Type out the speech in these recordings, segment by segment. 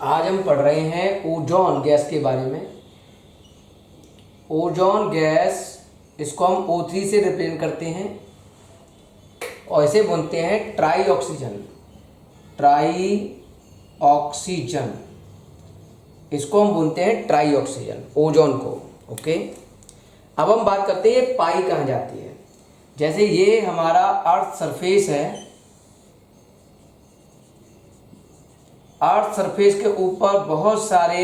आज हम पढ़ रहे हैं ओजोन गैस के बारे में। ओजोन गैस, इसको हम O3 से रिप्रेजेंट करते हैं और इसे बोलते हैं ट्राई ऑक्सीजन। ट्राई ऑक्सीजन, इसको हम बोलते हैं ट्राई ऑक्सीजन, ओजोन को। ओके, अब हम बात करते हैं ये पाई कहाँ जाती है। जैसे ये हमारा अर्थ सरफेस है, अर्थ सरफेस के ऊपर बहुत सारे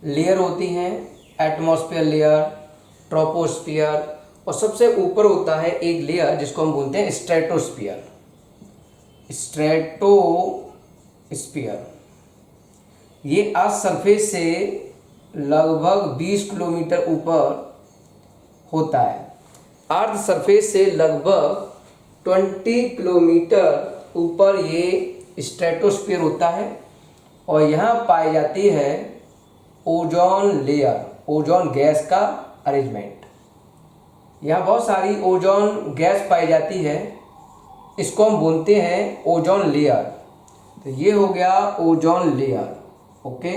लेयर होती हैं, एटमॉस्फेयर लेयर, ट्रोपोस्फियर, और सबसे ऊपर होता है एक लेयर जिसको हम बोलते हैं स्ट्रेटोस्फियर। स्ट्रेटोस्फियर ये अर्थ सरफेस से लगभग 20 किलोमीटर ऊपर होता है। अर्थ सरफेस से लगभग 20 किलोमीटर ऊपर ये स्ट्रेटोस्फीयर होता है और यहाँ पाई जाती है ओजोन लेयर, ओजोन गैस का अरेंजमेंट। यहाँ बहुत सारी ओजोन गैस पाई जाती है, इसको हम बोलते हैं ओजोन लेयर। तो ये हो गया ओजोन लेयर। ओके,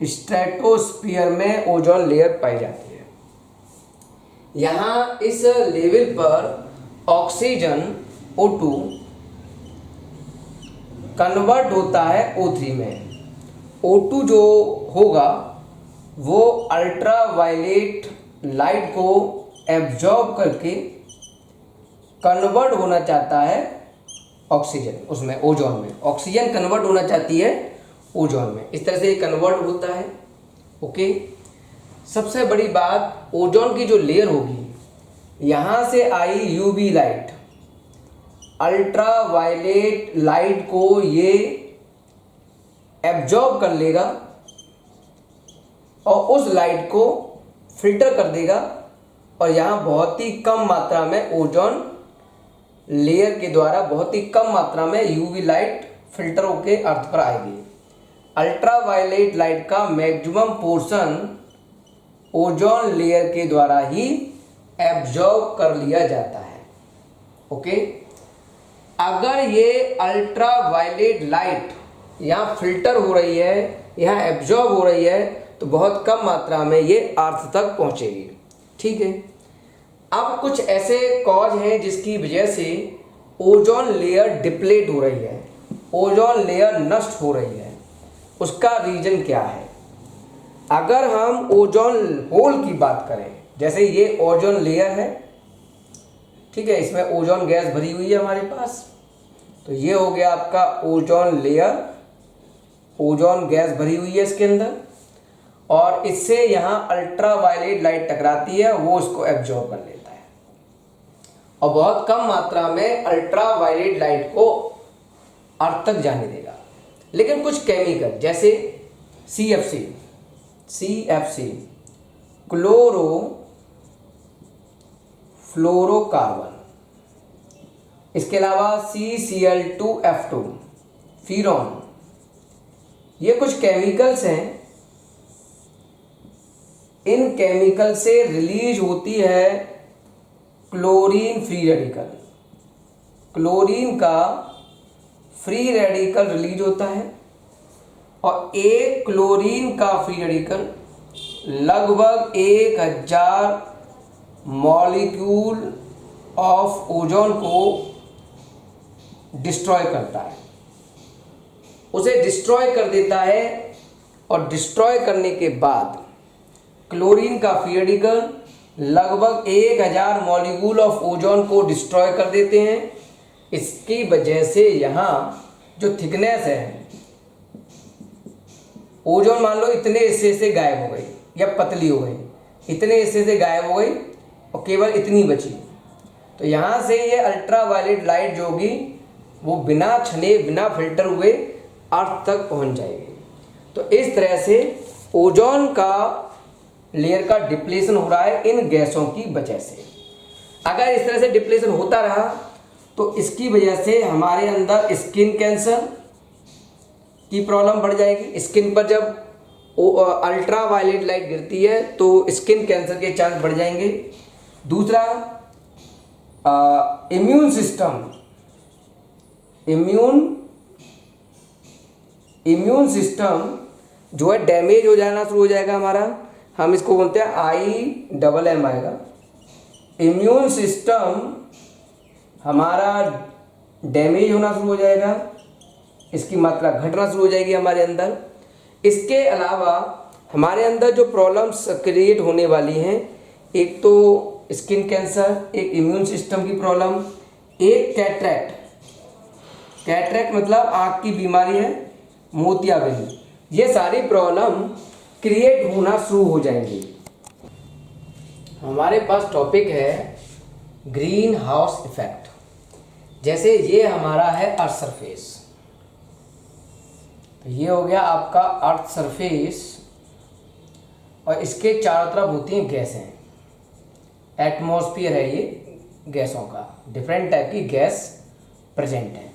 स्ट्रेटोस्फीयर में ओजोन लेयर पाई जाती है। यहाँ इस लेवल पर ऑक्सीजन O2 कन्वर्ट होता है O3 में। O2 जो होगा वो अल्ट्रावायलेट लाइट को एब्जॉर्ब करके कन्वर्ट होना चाहता है ऑक्सीजन, उसमें ओजोन में। ऑक्सीजन कन्वर्ट होना चाहती है ओजोन में, इस तरह से ये कन्वर्ट होता है। ओके, सबसे बड़ी बात, ओजोन की जो लेयर होगी, यहाँ से आई यूवी लाइट, अल्ट्रावायलेट लाइट को ये एब्जॉर्ब कर लेगा और उस लाइट को फिल्टर कर देगा और यहाँ बहुत ही कम मात्रा में ओजोन लेयर के द्वारा बहुत ही कम मात्रा में यूवी लाइट फिल्टर होके अर्थ पर आएगी। अल्ट्रावायलेट लाइट का मैक्सिमम पोर्शन ओजोन लेयर के द्वारा ही एब्जॉर्ब कर लिया जाता है। ओके, अगर ये अल्ट्रावायलेट लाइट यहाँ फिल्टर हो रही है, यहाँ एब्जॉर्ब हो रही है, तो बहुत कम मात्रा में ये अर्थ तक पहुँचेगी। ठीक है, अब कुछ ऐसे कॉज हैं जिसकी वजह से ओजोन लेयर डिप्लेट हो रही है, ओजोन लेयर नष्ट हो रही है। उसका रीजन क्या है? अगर हम ओजोन होल की बात करें, जैसे ये ओजोन लेयर है, ठीक है, इसमें ओजोन गैस भरी हुई है हमारे पास, तो ये हो गया आपका ओजोन लेयर, ओजोन गैस भरी हुई है इसके अंदर, और इससे यहाँ अल्ट्रावायलेट लाइट टकराती है, वो इसको एब्जॉर्ब कर लेता है और बहुत कम मात्रा में अल्ट्रावायलेट लाइट को अर्थ तक जाने देगा। लेकिन कुछ केमिकल जैसे CFC क्लोरो फ्लोरोकार्बन, इसके अलावा CCl2F2 फ्यूरॉन, ये कुछ केमिकल्स हैं। इन केमिकल से रिलीज होती है क्लोरीन फ्री रेडिकल। क्लोरीन का फ्री रेडिकल रिलीज होता है और एक क्लोरीन का फ्री रेडिकल लगभग 1000 मॉलिक्यूल ऑफ ओजोन को डिस्ट्रॉय करता है, उसे डिस्ट्रॉय कर देता है। और डिस्ट्रॉय करने के बाद क्लोरीन का फ्री रेडिकल लगभग 1000 मॉलिक्यूल ऑफ ओजोन को डिस्ट्रॉय कर देते हैं। इसकी वजह से यहाँ जो थिकनेस है, ओजोन मान लो इतने हिस्से से गायब हो गई या पतली हो गई, इतने हिस्से से गायब हो गई और केवल इतनी बची। तो यहाँ से ये अल्ट्रावायलेट लाइट जो होगी वो बिना छने, बिना फिल्टर हुए अर्थ तक पहुँच जाएगी। तो इस तरह से ओजोन का लेयर का डिप्लेशन हो रहा है इन गैसों की वजह से। अगर इस तरह से डिप्लेशन होता रहा तो इसकी वजह से हमारे अंदर स्किन कैंसर की प्रॉब्लम बढ़ जाएगी। स्किन पर जब अल्ट्रावायलेट लाइट गिरती है तो स्किन कैंसर के चांस बढ़ जाएंगे। दूसरा, इम्यून इम्यून सिस्टम जो है डैमेज हो जाना शुरू हो जाएगा हमारा, हम इसको बोलते हैं IMM आएगा। इम्यून सिस्टम हमारा डैमेज होना शुरू हो जाएगा, इसकी मात्रा घटना शुरू हो जाएगी हमारे अंदर। इसके अलावा हमारे अंदर जो प्रॉब्लम्स क्रिएट होने वाली हैं, एक तो स्किन कैंसर, एक इम्यून सिस्टम की प्रॉब्लम, एक कैटरैक्ट। कैटरैक्ट मतलब आँख की बीमारी है, मोतियाबिंद। ये सारी प्रॉब्लम क्रिएट होना शुरू हो जाएंगी। हमारे पास टॉपिक है ग्रीन हाउस इफेक्ट। जैसे ये हमारा है अर्थ सरफेस, तो ये हो गया आपका अर्थ सरफेस, और इसके चारों तरफ होती हैं गैसें। एटमॉस्फेयर है ये गैसों का, डिफरेंट टाइप की गैस प्रेजेंट है।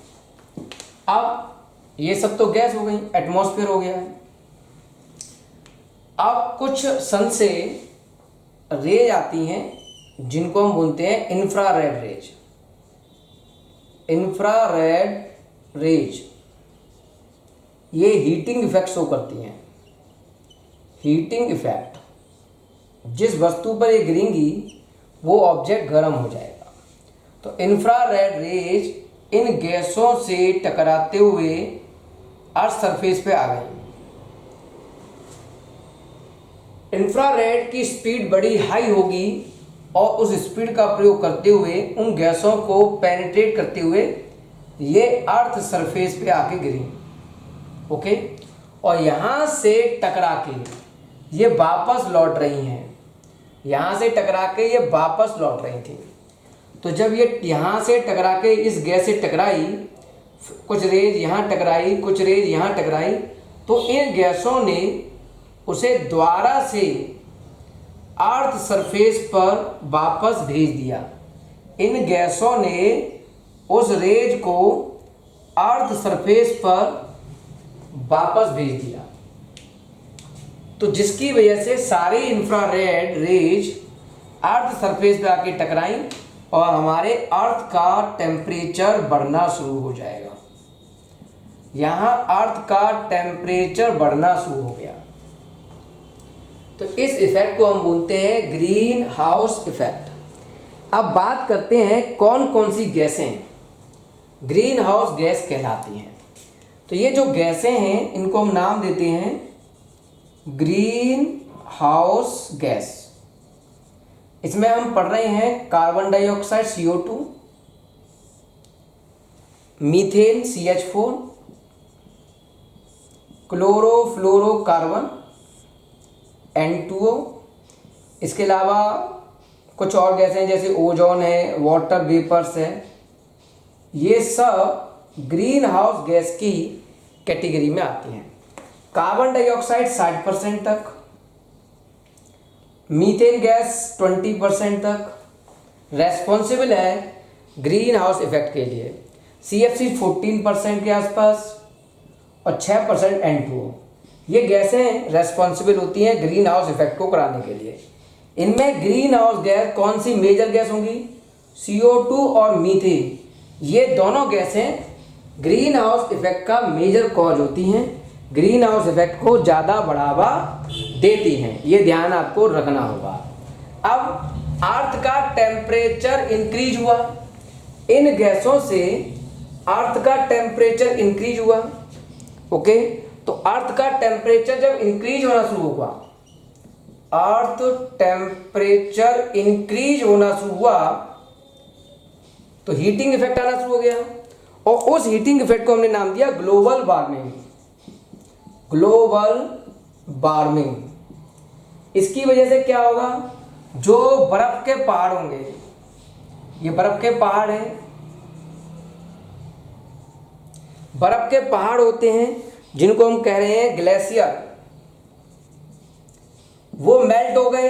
अब ये सब तो गैस हो गई, एटमॉस्फेयर हो गया है। अब कुछ सन से रेज आती हैं जिनको हम बोलते हैं इंफ्रारेड रेज। इंफ्रारेड रेज ये हीटिंग इफेक्ट शो करती हैं। हीटिंग इफेक्ट, जिस वस्तु पर ये गिरेंगी वो ऑब्जेक्ट गर्म हो जाएगा। तो इंफ्रारेड रेज इन गैसों से टकराते हुए अर्थ सरफेस पे आ गई। इंफ्रारेड की स्पीड बड़ी हाई होगी और उस स्पीड का प्रयोग करते हुए उन गैसों को पेनिट्रेट करते हुए ये अर्थ सरफेस पे आके गिरी। ओके, और यहाँ से टकरा के ये वापस लौट रही हैं। यहाँ से टकरा के ये वापस लौट रही थी। तो जब ये यहाँ से टकरा के इस गैस से टकराई, कुछ रेज यहाँ टकराई, कुछ रेज यहाँ टकराई, तो इन गैसों ने उसे दोबारा से अर्थ सरफेस पर वापस भेज दिया। इन गैसों ने उस रेज को अर्थ सरफेस पर वापस भेज दिया। तो जिसकी वजह से सारी इंफ्रारेड रेज अर्थ सरफेस पे आके टकराई और हमारे अर्थ का टेम्परेचर बढ़ना शुरू हो जाएगा। यहाँ अर्थ का टेम्परेचर बढ़ना शुरू हो गया। तो इस इफेक्ट को हम बोलते हैं ग्रीन हाउस इफेक्ट। अब बात करते हैं कौन कौन सी गैसें ग्रीन हाउस गैस कहलाती हैं। तो ये जो गैसें हैं इनको हम नाम देते हैं ग्रीन हाउस गैस। इसमें हम पढ़ रहे हैं carbon dioxide CO2, methane CH4, chlorofluorocarbon N2O। इसके अलावा कुछ और गैसें जैसे ओजोन है, वाटर वेपर्स है। ये सब ग्रीन हाउस गैस की कैटेगरी में आती हैं। कार्बन डाइऑक्साइड 60% तक, मीथेन गैस 20% तक रेस्पॉन्सिबल है ग्रीन हाउस इफेक्ट के लिए। CFC 14% के आसपास और 6% N2O। ये गैसें रेस्पॉन्सिबल होती हैं ग्रीन हाउस इफेक्ट को कराने के लिए। इनमें ग्रीन हाउस गैस कौन सी मेजर गैस होंगी? CO2 और मीथेन। ये दोनों गैसें ग्रीन हाउस इफेक्ट का मेजर कॉज होती हैं, ग्रीन हाउस इफेक्ट को ज़्यादा बढ़ावा देती हैं। ये ध्यान आपको रखना होगा। अब अर्थ का टेम्परेचर इंक्रीज हुआ, इन गैसों से अर्थ का टेम्परेचर इंक्रीज हुआ। ओके, तो अर्थ का टेम्परेचर जब इंक्रीज होना शुरू हुआ, अर्थ टेम्परेचर इंक्रीज होना शुरू हुआ तो हीटिंग इफेक्ट आना शुरू हो गया, और उस हीटिंग इफेक्ट को हमने नाम दिया ग्लोबल वार्मिंग। Global warming. इसकी वजह से क्या होगा? जो बर्फ के पहाड़ होंगे, ये बर्फ के पहाड़ हैं, बर्फ के पहाड़ होते हैं जिनको हम कह रहे हैं ग्लेशियर, वो मेल्ट हो गए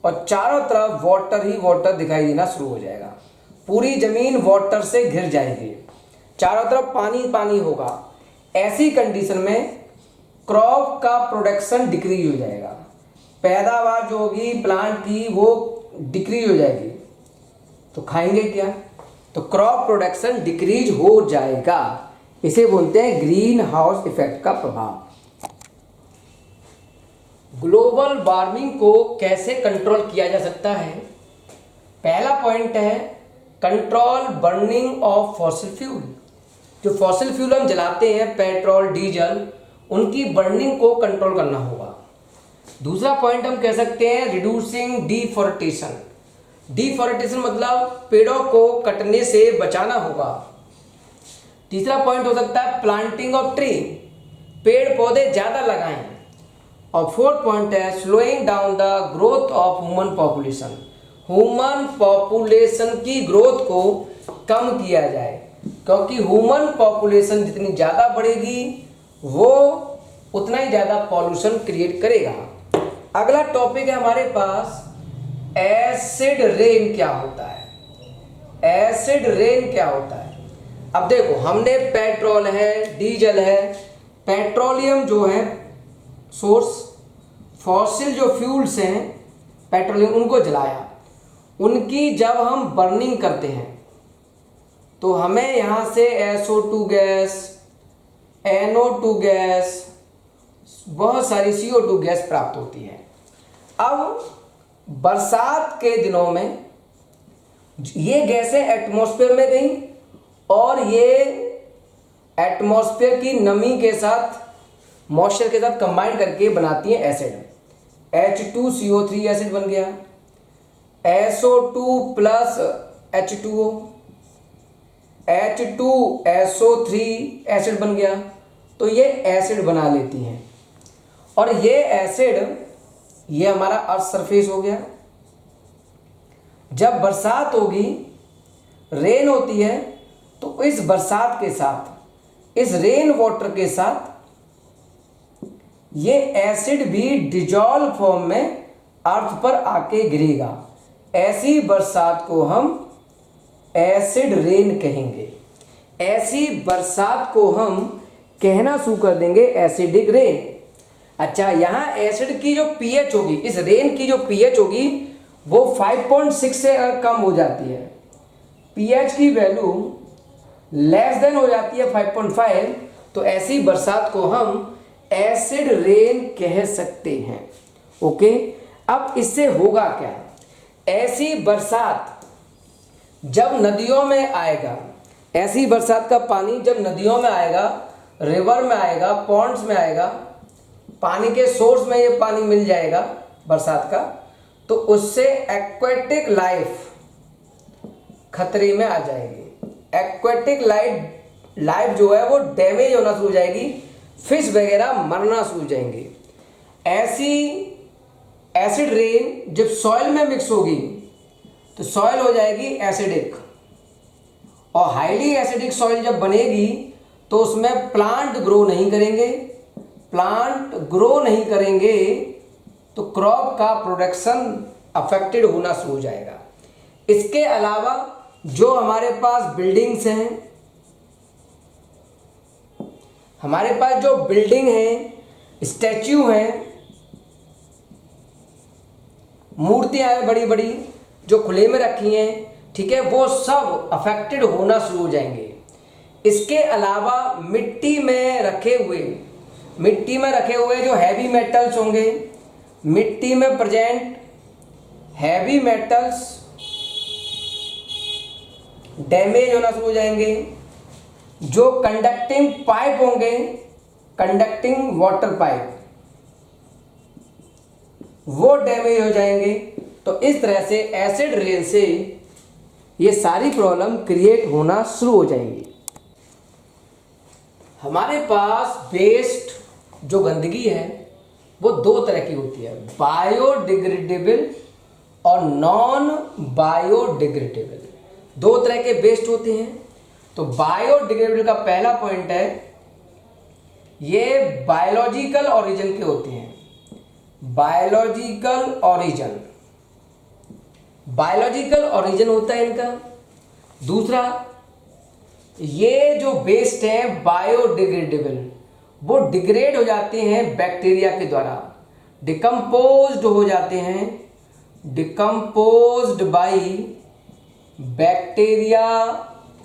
और चारों तरफ वाटर ही वाटर दिखाई देना शुरू हो जाएगा। पूरी जमीन वाटर से घिर जाएगी, चारों तरफ पानी पानी होगा। ऐसी कंडीशन में क्रॉप का प्रोडक्शन डिक्रीज हो जाएगा, पैदावार जो होगी प्लांट की वो डिक्रीज हो जाएगी। तो खाएंगे क्या? तो क्रॉप प्रोडक्शन डिक्रीज हो जाएगा। इसे बोलते हैं ग्रीन हाउस इफेक्ट का प्रभाव। ग्लोबल वार्मिंग को कैसे कंट्रोल किया जा सकता है? पहला पॉइंट है control burning of fossil fuel. जो फॉसिल फ्यूल हम जलाते हैं, पेट्रोल, डीजल, उनकी बर्निंग को कंट्रोल करना होगा। दूसरा पॉइंट हम कह सकते हैं रिड्यूसिंग डिफॉरेस्टेशन। डिफॉरेस्टेशन मतलब पेड़ों को कटने से बचाना होगा। तीसरा पॉइंट हो सकता है प्लांटिंग ऑफ ट्री, पेड़ पौधे ज़्यादा लगाएं। और फोर्थ पॉइंट है slowing down the growth of human population. Human population की ग्रोथ को कम किया जाए, क्योंकि ह्यूमन पॉपुलेशन जितनी ज़्यादा बढ़ेगी वो उतना ही ज़्यादा पॉल्यूशन क्रिएट करेगा। अगला टॉपिक है हमारे पास एसिड रेन क्या होता है। एसिड रेन क्या होता है? अब देखो, हमने पेट्रोल है, डीजल है, पेट्रोलियम जो है सोर्स, फॉसिल जो फ्यूल्स हैं पेट्रोलियम, उनको जलाया। उनकी जब हम बर्निंग करते हैं तो हमें यहाँ से SO2 गैस, NO2 गैस, बहुत सारी CO2 गैस प्राप्त होती है। अब बरसात के दिनों में ये गैसें एटमॉस्फेयर में गई और ये एटमॉस्फेयर की नमी के साथ, मॉइस्चर के साथ कंबाइन करके बनाती हैं एसिड। H2CO3 एसिड बन गया, SO2 plus H2O, H2SO3 acid बन गया। तो ये एसिड बना लेती हैं और ये एसिड, ये हमारा अर्थ सरफेस हो गया। जब बरसात होगी, रेन होती है, तो इस बरसात के साथ, इस रेन वाटर के साथ ये एसिड भी डिजॉल्व फॉर्म में अर्थ पर आके गिरेगा। ऐसी बरसात को हम एसिड रेन कहेंगे। ऐसी बरसात को हम कहना शुरू कर देंगे एसिडिक रेन। अच्छा, यहाँ एसिड की जो पीएच होगी, इस रेन की जो पीएच होगी वो 5.6 से अगर कम हो जाती है, पीएच की वैल्यू लेस देन हो जाती है 5.5, तो ऐसी बरसात को हम एसिड रेन कह सकते हैं। ओके, अब इससे होगा क्या? ऐसी बरसात जब नदियों में आएगा, ऐसी बरसात का पानी जब नदियों में आएगा, रिवर में आएगा, पॉन्ड्स में आएगा, पानी के सोर्स में ये पानी मिल जाएगा बरसात का, तो उससे एक्वेटिक लाइफ खतरे में आ जाएगी। एक्वेटिक लाइफ जो है वो डैमेज होना शुरू हो जाएगी, फिश वगैरह मरना शुरू हो जाएंगे। ऐसी एसिड रेन जब सॉइल में मिक्स होगी तो सॉइल हो जाएगी एसिडिक, और हाईली एसिडिक सॉइल जब बनेगी तो उसमें प्लांट ग्रो नहीं करेंगे। प्लांट ग्रो नहीं करेंगे तो क्रॉप का प्रोडक्शन अफेक्टेड होना शुरू हो जाएगा। इसके अलावा जो हमारे पास बिल्डिंग्स हैं, हमारे पास जो बिल्डिंग है, स्टैच्यू हैं, मूर्तियां हैं बड़ी बड़ी जो खुले में रखी हैं, ठीक है, वो सब अफेक्टेड होना शुरू हो जाएंगे। इसके अलावा मिट्टी में रखे हुए जो हैवी मेटल्स होंगे, मिट्टी में प्रेजेंट हैवी मेटल्स डैमेज होना शुरू हो जाएंगे। जो कंडक्टिंग पाइप होंगे, कंडक्टिंग वाटर पाइप, वो डैमेज हो जाएंगे। तो इस तरह से एसिड रेन से ये सारी प्रॉब्लम क्रिएट होना शुरू हो जाएंगी। हमारे पास वेस्ट जो गंदगी है वो दो तरह की होती है, बायोडिग्रेडेबल और नॉन बायोडिग्रेडेबल। दो तरह के वेस्ट होते हैं। तो बायोडिग्रेडेबल का पहला पॉइंट है, ये बायोलॉजिकल ओरिजिन के होते हैं। बायोलॉजिकल ओरिजिन होता है इनका। दूसरा, ये जो वेस्ट है बायोडिग्रेडेबल, वो डिग्रेड हो जाते हैं बैक्टीरिया के द्वारा, डिकम्पोज्ड हो जाते हैं, decomposed by bacteria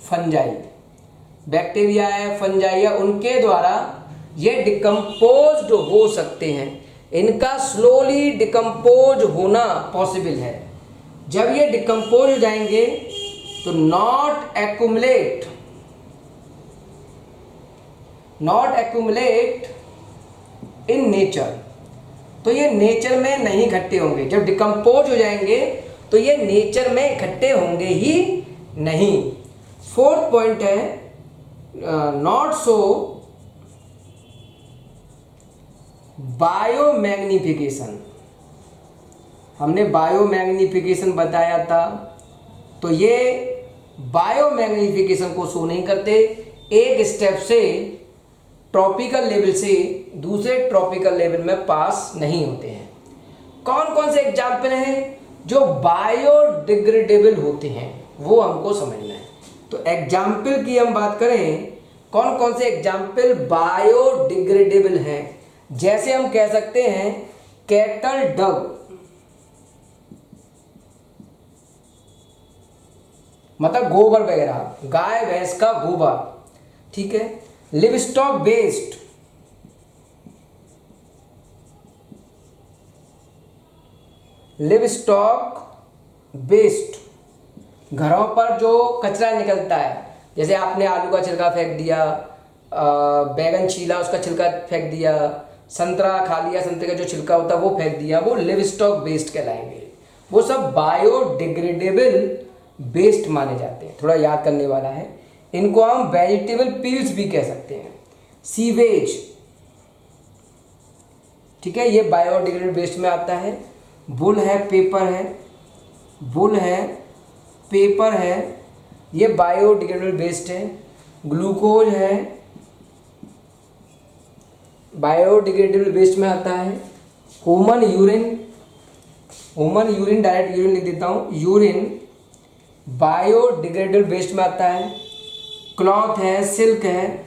fungi. Bacteria है, फंजाई है, उनके द्वारा ये डिकम्पोज्ड हो सकते हैं। इनका स्लोली डिकम्पोज होना पॉसिबल है। जब ये डिकम्पोज हो जाएंगे तो नॉट एक्यूमुलेट इन नेचर, तो ये नेचर में नहीं इकट्ठे होंगे। जब डिकम्पोज हो जाएंगे तो ये नेचर में इकट्ठे होंगे ही नहीं। फोर्थ पॉइंट है नॉट सो बायोमैग्निफिकेशन। हमने बायोमैग्निफिकेशन बताया था, तो ये बायोमैग्निफिकेशन को शो नहीं करते। एक स्टेप से ट्रॉपिकल लेवल से दूसरे ट्रॉपिकल लेवल में पास नहीं होते हैं। कौन कौन से एग्जाम्पल हैं जो बायोडिग्रेडेबल होते हैं, वो हमको समझना है। तो एग्जाम्पल की हम बात करें, कौन कौन से एग्जाम्पल बायोडिग्रेडेबल हैं, जैसे हम कह सकते हैं कैटल डग, मतलब गोबर वगैरह, गाय भैंस का गोबर, ठीक है। लिवस्टॉक वेस्ट, घरों पर जो कचरा निकलता है, जैसे आपने आलू का छिलका फेंक दिया, बैगन छीला उसका छिलका फेंक दिया, संतरा खा लिया, संतरे का जो छिलका होता है वो फेंक दिया, वो लिवस्टॉक वेस्ट कहलाएंगे। वो सब बायोडिग्रेडेबल वेस्ट माने जाते हैं। थोड़ा याद करने वाला है, इनको हम वेजिटेबल पील्स भी कह सकते हैं। सीवेज, ठीक है, ये बायोडिग्रेडेबल वेस्ट में आता है। वुल है, पेपर है, ये बायोडिग्रेडेबल वेस्ट है। ग्लूकोज है, बायोडिग्रेडेबल वेस्ट में आता है। ह्यूमन यूरिन डायरेक्ट यूरिन लिख देता हूँ, यूरिन बायोडिग्रेडेबल वेस्ट में आता है। क्लॉथ है, सिल्क है,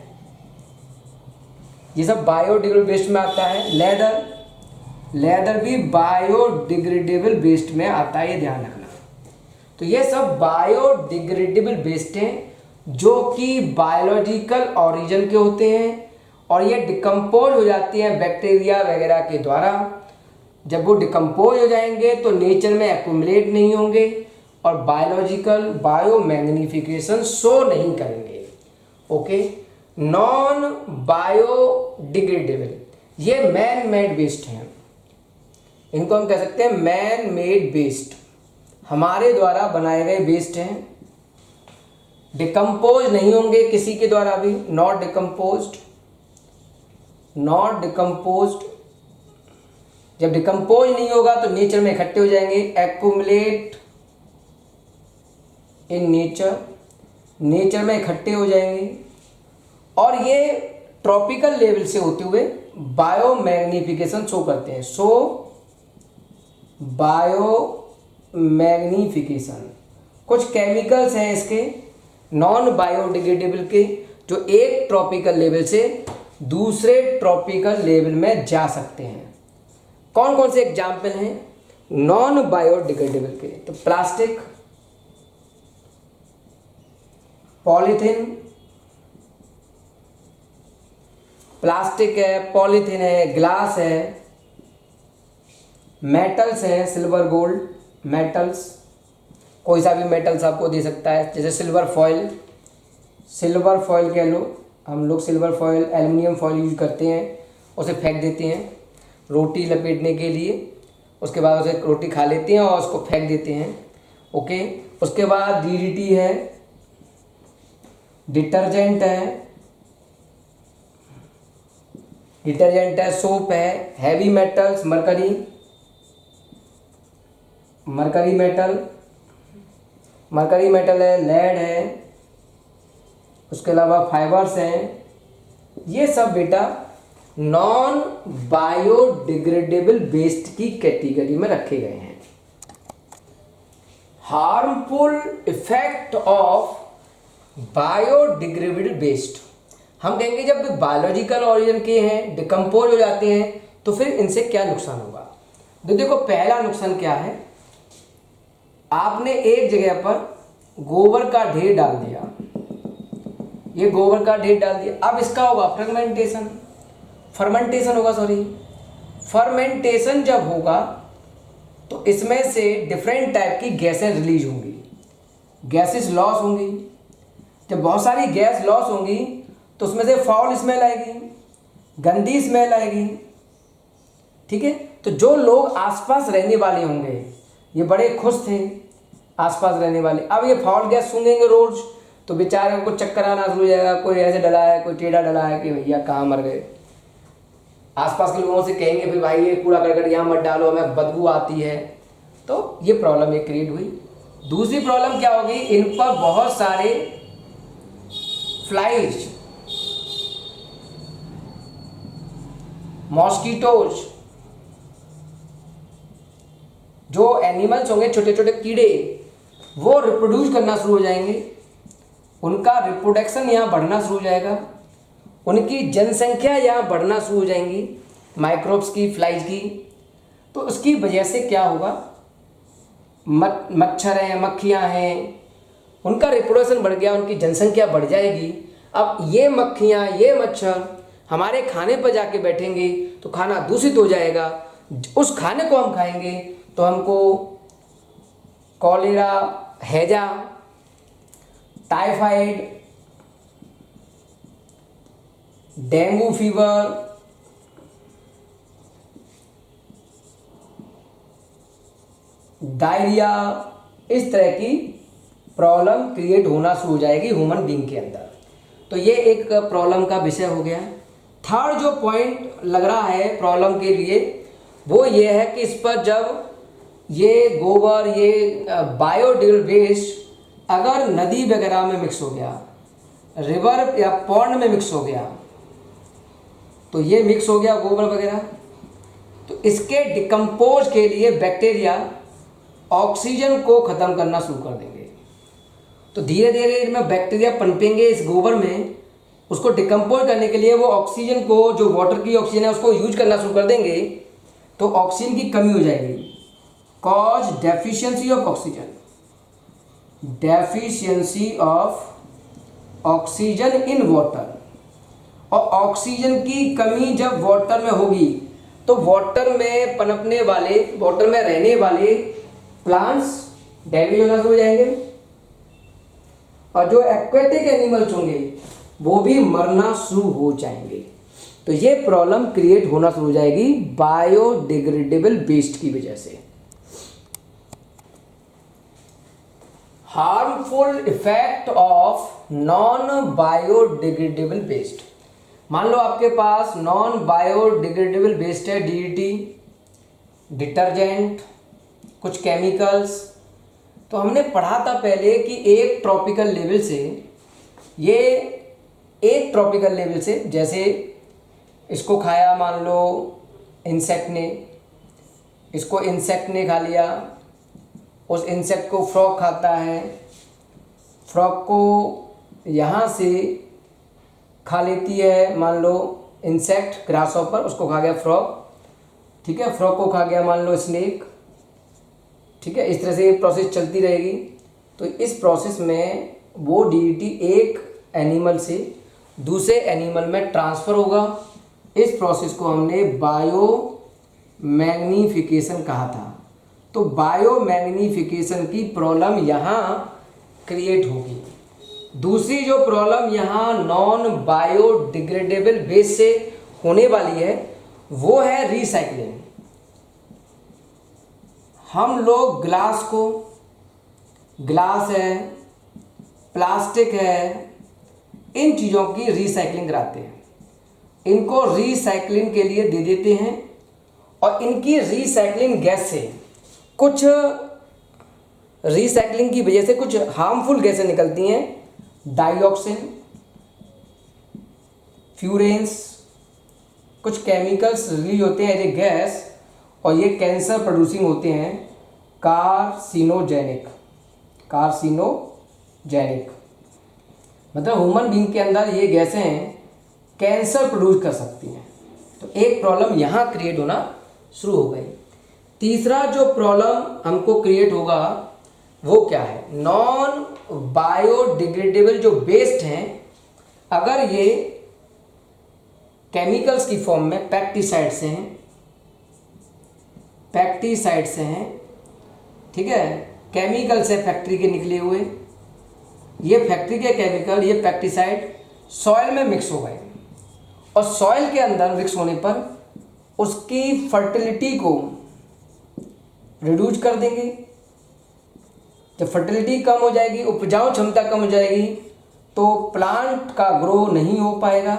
ये सब बायोडिग्रेडेबल वेस्ट में आता है। लेदर भी बायोडिग्रेडेबल वेस्ट में आता है, ये ध्यान रखना। तो ये सब बायोडिग्रेडेबल वेस्ट हैं जो कि बायोलॉजिकल ऑरिजिन के होते हैं और ये डिकम्पोज हो जाती हैं बैक्टीरिया वगैरह के द्वारा। जब वो डिकम्पोज हो जाएंगे तो नेचर में एक्यूमुलेट नहीं होंगे और बायोलॉजिकल बायोमैग्निफिकेशन शो नहीं करेंगे। ओके, नॉन बायोडिग्रेडेबल, ये मैन मेड वेस्ट हैं। इनको हम कह सकते हैं मैन मेड वेस्ट, हमारे द्वारा बनाए गए वेस्ट हैं। डिकम्पोज नहीं होंगे किसी के द्वारा भी, नॉट डिकम्पोज्ड। जब डिकम्पोज नहीं होगा तो नेचर में इकट्ठे हो जाएंगे, एक्यूमुलेट इन नेचर में इकट्ठे हो जाएंगे और ये ट्रॉपिकल लेवल से होते हुए बायोमैग्निफिकेशन शो करते हैं। बायोमैग्निफिकेशन, कुछ केमिकल्स हैं इसके नॉन बायोडिग्रेडेबल के जो एक ट्रॉपिकल लेवल से दूसरे ट्रॉपिकल लेवल में जा सकते हैं। कौन कौन से एग्जाम्पल हैं नॉन बायोडिग्रेडेबल के? तो प्लास्टिक, पॉलीथीन, प्लास्टिक है, पॉलीथीन है, ग्लास है, मेटल्स हैं, सिल्वर गोल्ड मेटल्स, कोई सा भी मेटल्स आपको दे सकता है, जैसे सिल्वर फॉयल कह लो, हम लोग silver foil aluminium foil use करते हैं, उसे फेंक देते हैं रोटी लपेटने के लिए, उसके बाद उसे रोटी खा लेते हैं और उसको फेंक देते हैं। ओके, उसके बाद DDT है, डिटर्जेंट है, सोप है, हैवी मेटल्स, मरकरी मेटल है, लेड है, उसके अलावा फाइबर्स हैं। ये सब बेटा नॉन बायोडिग्रेडेबल वेस्ट की कैटेगरी में रखे गए हैं। Harmful effect of biodegradable waste, हम कहेंगे जब बायोलॉजिकल ऑरिजिन के हैं, डिकम्पोज हो जाते हैं, तो फिर इनसे क्या नुकसान होगा। तो देखो, पहला नुकसान क्या है, आपने एक जगह पर गोबर का ढेर डाल दिया, ये गोबर का ढेर डाल दिया। अब इसका होगा फर्मेंटेशन होगा, फर्मेंटेशन जब होगा तो इसमें से डिफरेंट टाइप की गैसें रिलीज होंगी, गैसेस लॉस होंगी। जब बहुत सारी गैस लॉस होंगी तो उसमें से फाउल स्मेल आएगी, गंदी स्मेल आएगी, ठीक है। तो जो लोग आसपास रहने वाले होंगे, ये बड़े खुश थे आसपास रहने वाले, अब ये फाउल गैस सूंघेंगे रोज तो बेचारे को चक्कर आना शुरू हो जाएगा। कोई ऐसे डला है, कोई टेढ़ा डला है कि भैया कहाँ मर गए। आसपास के लोगों से कहेंगे फिर भाई ये कूड़ा करकट यहाँ मत डालो, हमें बदबू आती है। तो ये प्रॉब्लम एक क्रिएट हुई। दूसरी प्रॉब्लम क्या होगी, इन पर बहुत सारे फ्लाइज, मॉस्किटोज, जो एनिमल्स होंगे छोटे छोटे कीड़े, वो रिप्रोड्यूस करना शुरू हो जाएंगे। उनका रिप्रोडक्शन यहाँ बढ़ना शुरू हो जाएगा, उनकी जनसंख्या यहाँ बढ़ना शुरू हो जाएंगी, माइक्रोब्स की, फ्लाइज की। तो उसकी वजह से क्या होगा, मच्छर हैं, मक्खियाँ हैं, उनका रिप्रोडक्शन बढ़ गया, उनकी जनसंख्या बढ़ जाएगी। अब ये मक्खियाँ, ये मच्छर हमारे खाने पर जाके बैठेंगे तो खाना दूषित हो जाएगा। उस खाने को हम खाएंगे तो हमको कॉलेरा, हैजा, टाइफाइड, डेंगू फीवर, डायरिया, इस तरह की प्रॉब्लम क्रिएट होना शुरू हो जाएगी ह्यूमन बीइंग के अंदर। तो ये एक प्रॉब्लम का विषय हो गया। थर्ड जो पॉइंट लग रहा है प्रॉब्लम के लिए, वो ये है कि इस पर जब ये गोबर, ये बायोडिग्रेडेबल वेस्ट अगर नदी वगैरह में मिक्स हो गया, रिवर या पॉन्ड में मिक्स हो गया, तो ये मिक्स हो गया गोबर वगैरह, तो इसके डिकम्पोज के लिए बैक्टीरिया ऑक्सीजन को ख़त्म करना शुरू कर देंगे। तो धीरे धीरे इनमें बैक्टीरिया पनपेंगे इस गोबर में, उसको डिकम्पोज करने के लिए वो ऑक्सीजन को, जो वाटर की ऑक्सीजन है, उसको यूज करना शुरू कर देंगे। तो ऑक्सीजन की कमी हो जाएगी, cause deficiency of oxygen, deficiency of oxygen in water. और ऑक्सीजन की कमी जब वाटर में होगी तो वाटर में पनपने वाले, वाटर में रहने वाले प्लांट्स डैमेज होना शुरू हो जाएंगे, और जो एक्वेटिक एनिमल्स होंगे वो भी मरना शुरू हो जाएंगे। तो ये प्रॉब्लम क्रिएट होना शुरू हो जाएगी बायोडिग्रेडेबल वेस्ट की वजह से। Harmful effect of non biodegradable waste. मान लो आपके पास नॉन बायोडिग्रेडेबल वेस्ट है, डीडीटी, डिटर्जेंट, कुछ केमिकल्स। तो हमने पढ़ा था पहले कि एक ट्रॉपिकल लेवल से, ये एक ट्रॉपिकल लेवल से, जैसे इसको खाया मान लो इंसेक्ट ने, इसको इंसेक्ट ने खा लिया, उस इंसेक्ट को फ्रॉग खाता है, फ्रॉग को यहाँ से खा लेती है मान लो इंसेक्ट, ग्रासहॉपर, उसको खा गया फ्रॉग, ठीक है। फ्रॉग को खा गया मान लो स्नेक, ठीक है। इस तरह से ये प्रोसेस चलती रहेगी। तो इस प्रोसेस में वो डीडीटी एक एनिमल से दूसरे एनिमल में ट्रांसफ़र होगा। इस प्रोसेस को हमने बायो मैग्नीफिकेशन कहा था। तो बायो मैग्नीफिकेशन की प्रॉब्लम यहाँ क्रिएट होगी। दूसरी जो प्रॉब्लम यहाँ नॉन बायोडिग्रेडेबल वेस्ट से होने वाली है वो है रिसाइकलिंग। हम लोग ग्लास को, ग्लास है, प्लास्टिक है, इन चीज़ों की रिसाइकलिंग कराते हैं, इनको रिसाइकलिंग के लिए दे देते हैं, और इनकी रिसाइकलिंग गैस से कुछ, रिसाइकलिंग की वजह से कुछ हार्मफुल गैसें निकलती हैं, डाइऑक्सिन, फ्यूरेंस, कुछ केमिकल्स रिलीज होते हैं एज ए गैस, और ये कैंसर प्रोड्यूसिंग होते हैं, कार्सिनोजेनिक, कार्सिनोजेनिक मतलब ह्यूमन बीइंग के अंदर ये गैसें कैंसर प्रोड्यूस कर सकती हैं। तो एक प्रॉब्लम यहाँ क्रिएट होना शुरू हो गई। तीसरा जो प्रॉब्लम हमको क्रिएट होगा वो क्या है, नॉन बायोडिग्रेडेबल जो वेस्ट हैं अगर ये केमिकल्स की फॉर्म में पेस्टिसाइड्स हैं, ठीक है, केमिकल से फैक्ट्री के निकले हुए, ये फैक्ट्री के केमिकल, ये पेस्टिसाइड सॉइल में मिक्स हो गए और सॉइल के अंदर मिक्स होने पर उसकी फर्टिलिटी को रिड्यूस कर देंगे। जब फर्टिलिटी कम हो जाएगी, उपजाऊ क्षमता कम हो जाएगी, तो प्लांट का ग्रो नहीं हो पाएगा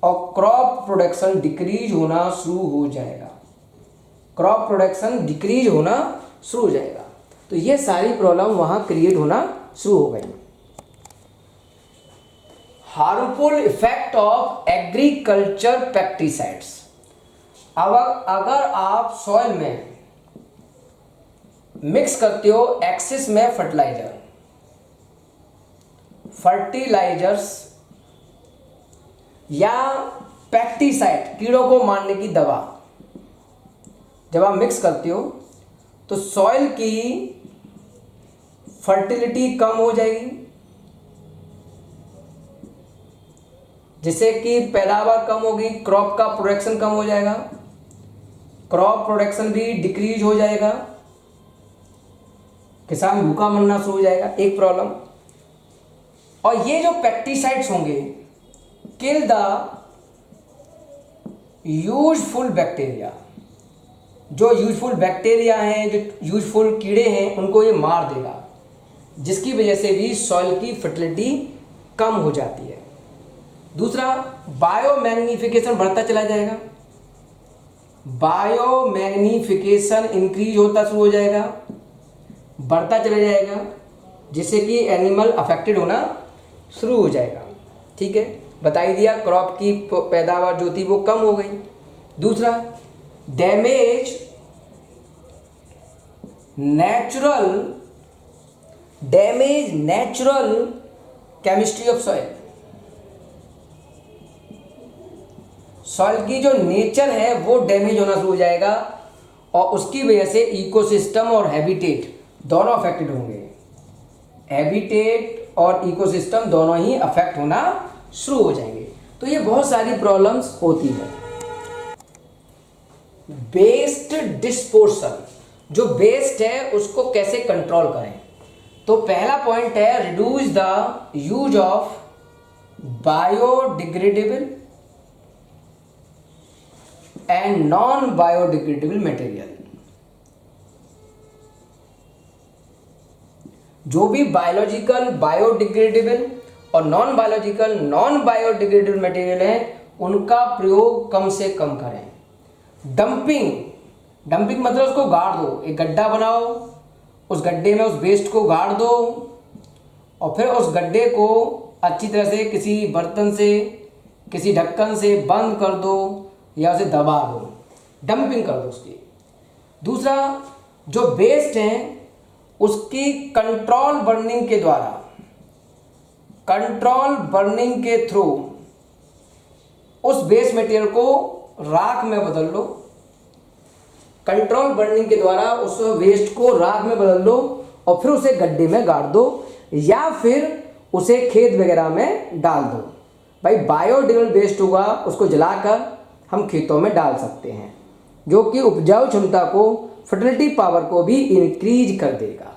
और क्रॉप प्रोडक्शन डिक्रीज होना शुरू हो जाएगा। तो ये सारी प्रॉब्लम वहाँ क्रिएट होना शुरू हो गई। Harmful effect of agriculture pesticides. अब अगर आप सॉइल में मिक्स करते हो एक्सेस में फर्टिलाइजर्स या पेस्टिसाइड, कीड़ों को मारने की दवा, जब आप मिक्स करते हो तो सॉइल की फर्टिलिटी कम हो जाएगी, जिससे कि पैदावार कम होगी, क्रॉप का प्रोडक्शन कम हो जाएगा, क्रॉप प्रोडक्शन भी डिक्रीज हो जाएगा, किसान भूखा मरना शुरू हो जाएगा, एक प्रॉब्लम। और ये जो पेस्टिसाइड्स होंगे किल द यूजफुल बैक्टीरिया, जो यूजफुल बैक्टीरिया हैं, जो यूजफुल कीड़े हैं, उनको ये मार देगा, जिसकी वजह से भी सॉइल की फर्टिलिटी कम हो जाती है। दूसरा, बायोमैग्नीफिकेशन बढ़ता चला जाएगा, बायोमैग्नीफिकेशन इंक्रीज होता शुरू हो जाएगा, बढ़ता चला जाएगा, जिससे कि एनिमल अफेक्टेड होना शुरू हो जाएगा। ठीक है, बता ही दिया, क्रॉप की पैदावार जो थी वो कम हो गई। दूसरा, damage natural chemistry of soil. Soil की जो नेचर है वो डैमेज होना शुरू हो जाएगा और उसकी वजह से इकोसिस्टम और हैबिटेट दोनों अफेक्टेड होंगे। हैबिटेट और इकोसिस्टम दोनों ही अफेक्ट होना शुरू हो जाएंगे। तो ये बहुत सारी प्रॉब्लम्स होती है। वेस्ट डिस्पोजल, जो वेस्ट है उसको कैसे कंट्रोल करें, तो पहला पॉइंट है reduce the use of biodegradable and non biodegradable material. जो भी बायोलॉजिकल, बायोडिग्रेडेबल और नॉन बायोडिग्रेडेबल मटेरियल है उनका प्रयोग कम से कम करें। डंपिंग मतलब उसको गाड़ दो, एक गड्ढा बनाओ, उस गड्ढे में उस वेस्ट को गाड़ दो और फिर उस गड्ढे को अच्छी तरह से किसी बर्तन से, किसी ढक्कन से बंद कर दो या उसे दबा दो, डंपिंग कर दो उसकी। दूसरा, जो वेस्ट है उसकी कंट्रोल बर्निंग के थ्रू उस वेस्ट मटेरियल को राख में बदल लो। कंट्रोल बर्निंग के द्वारा उस वेस्ट को राख में बदल लो और फिर उसे गड्ढे में गाड़ दो या फिर उसे खेत वगैरह में डाल दो। भाई बायोडिग्रेडेबल वेस्ट होगा, उसको जलाकर हम खेतों में डाल सकते हैं, जो कि उपजाऊ क्षमता को, फर्टिलिटी पावर को भी इंक्रीज कर देगा।